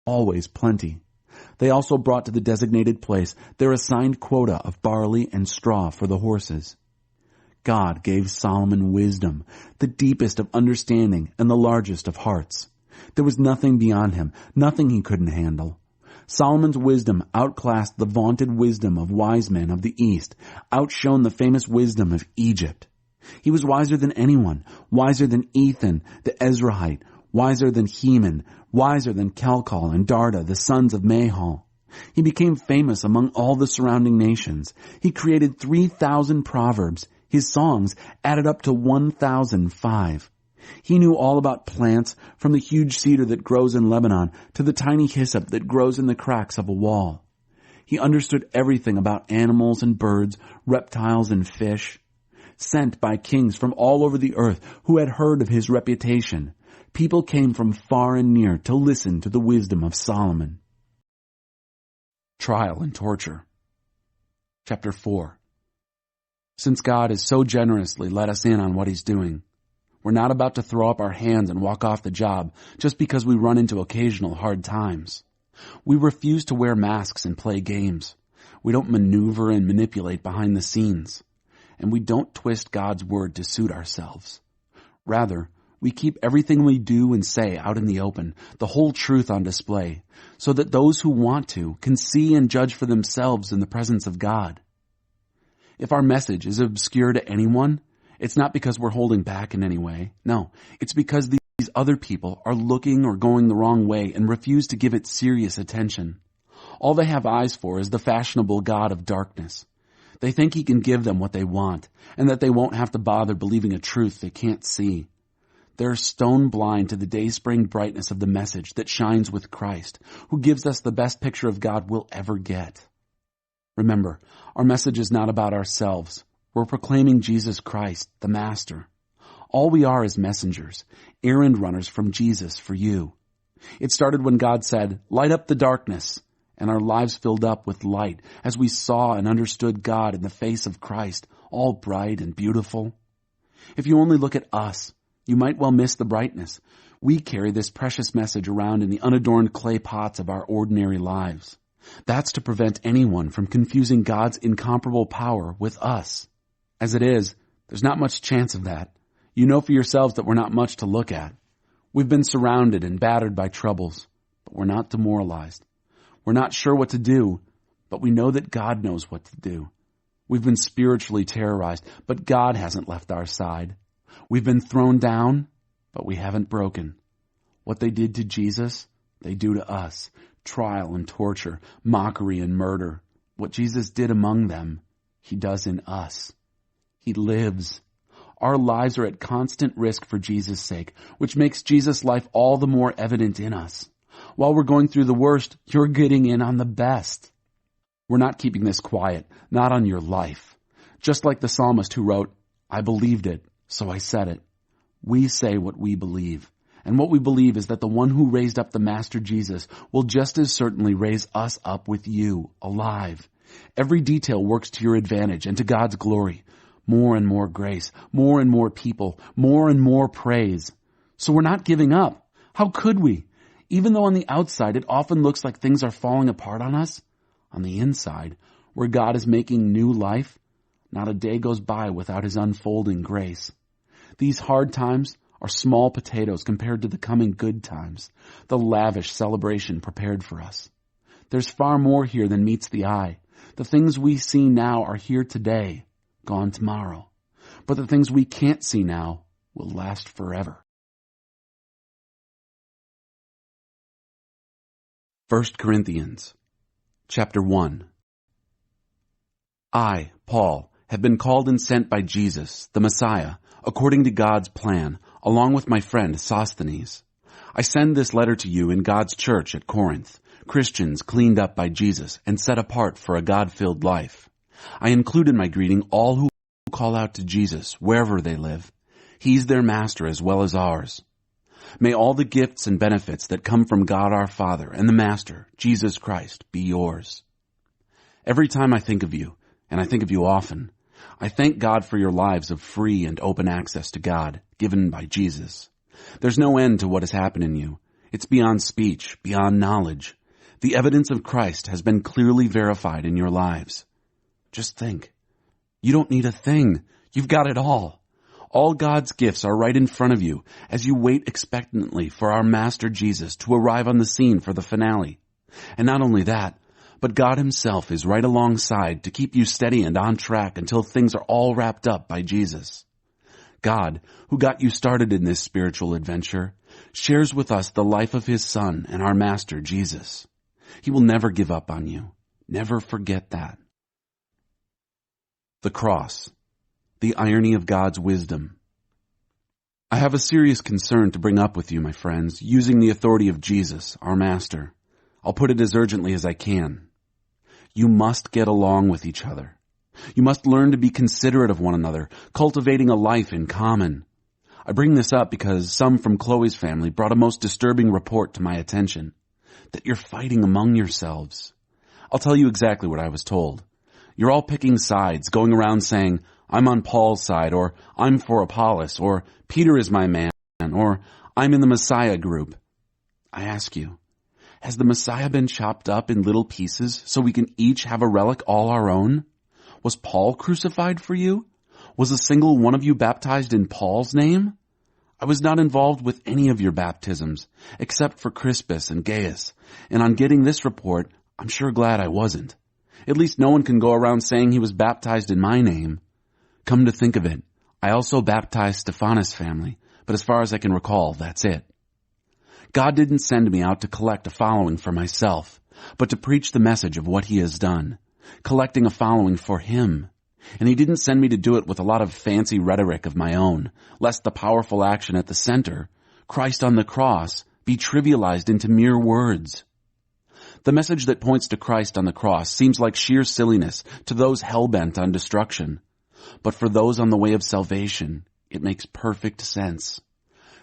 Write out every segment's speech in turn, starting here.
always plenty. They also brought to the designated place their assigned quota of barley and straw for the horses. God gave Solomon wisdom, the deepest of understanding and the largest of hearts. There was nothing beyond him, nothing he couldn't handle. Solomon's wisdom outclassed the vaunted wisdom of wise men of the East, outshone the famous wisdom of Egypt. He was wiser than anyone, wiser than Ethan, the Ezrahite, wiser than Heman, wiser than Calcol and Darda, the sons of Mahal. He became famous among all the surrounding nations. He created 3,000 proverbs. His songs added up to 1,005. He knew all about plants, from the huge cedar that grows in Lebanon to the tiny hyssop that grows in the cracks of a wall. He understood everything about animals and birds, reptiles and fish. Sent by kings from all over the earth who had heard of his reputation, people came from far and near to listen to the wisdom of Solomon. Trial and torture. Chapter 4. Since God has so generously let us in on what he's doing, we're not about to throw up our hands and walk off the job just because we run into occasional hard times. We refuse to wear masks and play games. We don't maneuver and manipulate behind the scenes. And we don't twist God's word to suit ourselves. Rather, we keep everything we do and say out in the open, the whole truth on display, so that those who want to can see and judge for themselves in the presence of God. If our message is obscure to anyone, it's not because we're holding back in any way. No, it's because these other people are looking or going the wrong way and refuse to give it serious attention. All they have eyes for is the fashionable god of darkness. They think he can give them what they want, and that they won't have to bother believing a truth they can't see. They're stone blind to the dayspring brightness of the message that shines with Christ, who gives us the best picture of God we'll ever get. Remember, our message is not about ourselves. We're proclaiming Jesus Christ, the Master. All we are is messengers, errand runners from Jesus for you. It started when God said, "Light up the darkness," and our lives filled up with light as we saw and understood God in the face of Christ, all bright and beautiful. If you only look at us, you might well miss the brightness. We carry this precious message around in the unadorned clay pots of our ordinary lives. That's to prevent anyone from confusing God's incomparable power with us. As it is, there's not much chance of that. You know for yourselves that we're not much to look at. We've been surrounded and battered by troubles, but we're not demoralized. We're not sure what to do, but we know that God knows what to do. We've been spiritually terrorized, but God hasn't left our side. We've been thrown down, but we haven't broken. What they did to Jesus, they do to us. Trial and torture, mockery and murder. What Jesus did among them, he does in us. He lives. Our lives are at constant risk for Jesus' sake, which makes Jesus' life all the more evident in us. While we're going through the worst, you're getting in on the best. We're not keeping this quiet, not on your life. Just like the psalmist who wrote, "I believed it, so I said it." We say what we believe. And what we believe is that the one who raised up the Master Jesus will just as certainly raise us up with you, alive. Every detail works to your advantage and to God's glory. More and more grace, more and more people, more and more praise. So we're not giving up. How could we? Even though on the outside it often looks like things are falling apart on us, on the inside, where God is making new life, not a day goes by without his unfolding grace. These hard times are small potatoes compared to the coming good times, the lavish celebration prepared for us. There's far more here than meets the eye. The things we see now are here today, gone tomorrow. But the things we can't see now will last forever. 1 Corinthians, chapter 1. I, Paul, have been called and sent by Jesus, the Messiah, according to God's plan, along with my friend Sosthenes. I send this letter to you in God's church at Corinth, Christians cleaned up by Jesus and set apart for a God-filled life. I include in my greeting all who call out to Jesus wherever they live. He's their master as well as ours. May all the gifts and benefits that come from God our Father and the Master, Jesus Christ, be yours. Every time I think of you, and I think of you often, I thank God for your lives of free and open access to God, given by Jesus. There's no end to what has happened in you. It's beyond speech, beyond knowledge. The evidence of Christ has been clearly verified in your lives. Just think. You don't need a thing. You've got it all. All God's gifts are right in front of you as you wait expectantly for our Master Jesus to arrive on the scene for the finale. And not only that, but God himself is right alongside to keep you steady and on track until things are all wrapped up by Jesus. God, who got you started in this spiritual adventure, shares with us the life of his Son and our Master Jesus. He will never give up on you. Never forget that. The cross. The irony of God's wisdom. I have a serious concern to bring up with you, my friends, using the authority of Jesus, our Master. I'll put it as urgently as I can. You must get along with each other. You must learn to be considerate of one another, cultivating a life in common. I bring this up because some from Chloe's family brought a most disturbing report to my attention, that you're fighting among yourselves. I'll tell you exactly what I was told. You're all picking sides, going around saying, I'm on Paul's side, or I'm for Apollos, or Peter is my man, or I'm in the Messiah group. I ask you, has the Messiah been chopped up in little pieces so we can each have a relic all our own? Was Paul crucified for you? Was a single one of you baptized in Paul's name? I was not involved with any of your baptisms, except for Crispus and Gaius, and on getting this report, I'm sure glad I wasn't. At least no one can go around saying he was baptized in my name. Come to think of it, I also baptized Stephanas' family, but as far as I can recall, that's it. God didn't send me out to collect a following for myself, but to preach the message of what he has done, collecting a following for him. And he didn't send me to do it with a lot of fancy rhetoric of my own, lest the powerful action at the center, Christ on the cross, be trivialized into mere words. The message that points to Christ on the cross seems like sheer silliness to those hell-bent on destruction. But for those on the way of salvation, it makes perfect sense.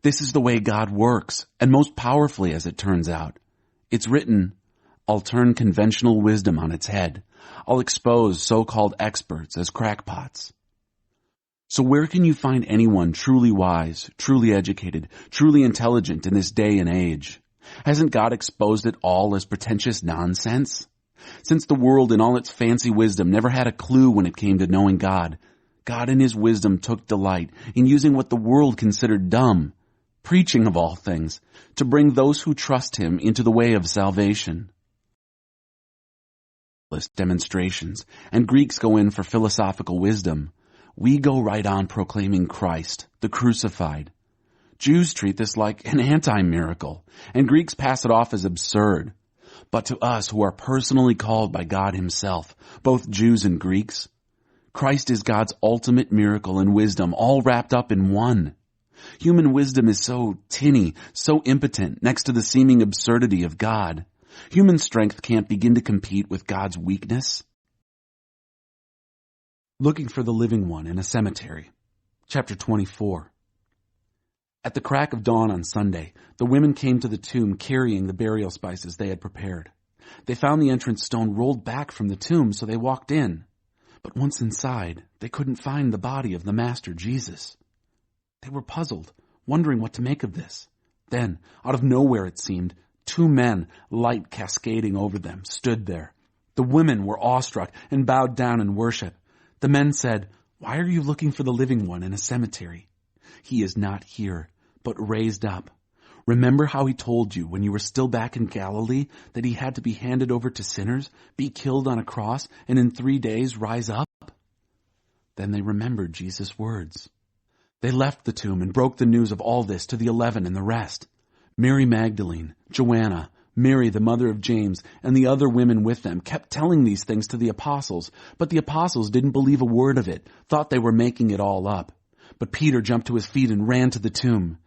This is the way God works, and most powerfully as it turns out. It's written, I'll turn conventional wisdom on its head. I'll expose so-called experts as crackpots. So where can you find anyone truly wise, truly educated, truly intelligent in this day and age? Hasn't God exposed it all as pretentious nonsense? Since the world in all its fancy wisdom never had a clue when it came to knowing God, God in his wisdom took delight in using what the world considered dumb, preaching of all things, to bring those who trust him into the way of salvation. Demonstrations, and Greeks go in for philosophical wisdom. We go right on proclaiming Christ, the crucified. Jews treat this like an anti-miracle, and Greeks pass it off as absurd. But to us who are personally called by God himself, both Jews and Greeks, Christ is God's ultimate miracle and wisdom, all wrapped up in one. Human wisdom is so tinny, so impotent next to the seeming absurdity of God. Human strength can't begin to compete with God's weakness. Looking for the living one in a cemetery. Chapter 24. At the crack of dawn on Sunday, the women came to the tomb carrying the burial spices they had prepared. They found the entrance stone rolled back from the tomb, so they walked in. But once inside, they couldn't find the body of the Master Jesus. They were puzzled, wondering what to make of this. Then, out of nowhere it seemed, 2 men, light cascading over them, stood there. The women were awestruck and bowed down in worship. The men said, "Why are you looking for the living one in a cemetery? He is not here, but raised up. Remember how he told you when you were still back in Galilee that he had to be handed over to sinners, be killed on a cross, and in 3 days rise up?" Then they remembered Jesus' words. They left the tomb and broke the news of all this to the 11 and the rest. Mary Magdalene, Joanna, Mary the mother of James, and the other women with them kept telling these things to the apostles, but the apostles didn't believe a word of it, thought they were making it all up. But Peter jumped to his feet and ran to the tomb.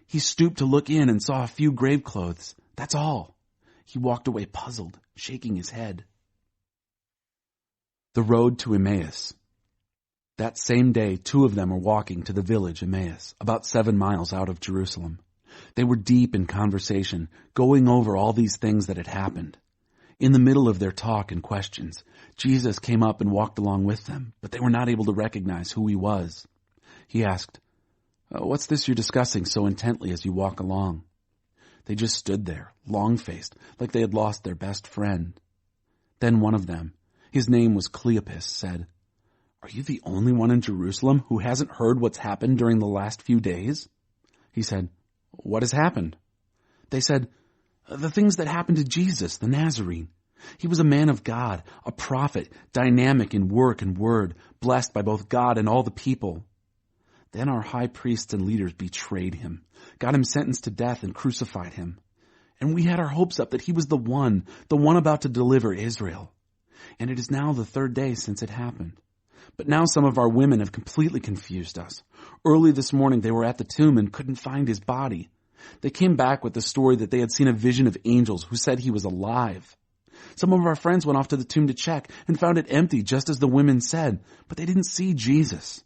He stooped to look in and saw a few grave clothes. That's all. He walked away puzzled, shaking his head. The road to Emmaus. That same day, 2 of them were walking to the village Emmaus, about 7 miles out of Jerusalem. They were deep in conversation, going over all these things that had happened. In the middle of their talk and questions, Jesus came up and walked along with them, but they were not able to recognize who he was. He asked, "What's this you're discussing so intently as you walk along?" They just stood there, long-faced, like they had lost their best friend. Then one of them, his name was Cleopas, said, "Are you the only one in Jerusalem who hasn't heard what's happened during the last few days?" He said, "What has happened?" They said, "The things that happened to Jesus, the Nazarene. He was a man of God, a prophet, dynamic in work and word, blessed by both God and all the people. Then our high priests and leaders betrayed him, got him sentenced to death and crucified him. And we had our hopes up that he was the one about to deliver Israel. And it is now the third day since it happened. But now some of our women have completely confused us. Early this morning they were at the tomb and couldn't find his body. They came back with the story that they had seen a vision of angels who said he was alive. Some of our friends went off to the tomb to check and found it empty just as the women said, but they didn't see Jesus."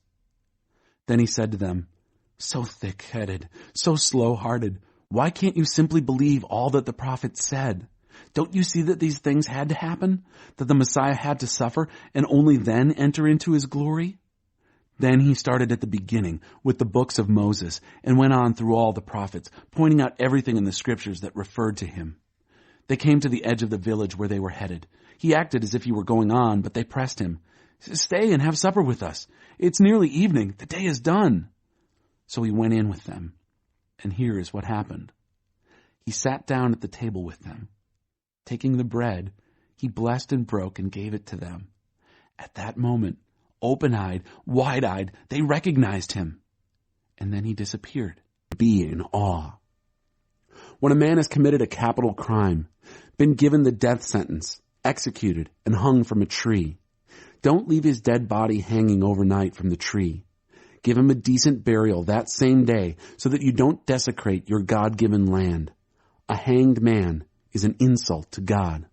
Then he said to them, "So thick-headed, so slow-hearted, why can't you simply believe all that the prophets said? Don't you see that these things had to happen? That the Messiah had to suffer and only then enter into his glory?" Then he started at the beginning with the books of Moses and went on through all the prophets, pointing out everything in the scriptures that referred to him. They came to the edge of the village where they were headed. He acted as if he were going on, but they pressed him. "Stay and have supper with us. It's nearly evening. The day is done." So he went in with them. And here is what happened. He sat down at the table with them. Taking the bread, he blessed and broke and gave it to them. At that moment, open-eyed, wide-eyed, they recognized him. And then he disappeared. Be in awe. When a man has committed a capital crime, been given the death sentence, executed, and hung from a tree, don't leave his dead body hanging overnight from the tree. Give him a decent burial that same day so that you don't desecrate your God-given land. A hanged man is an insult to God.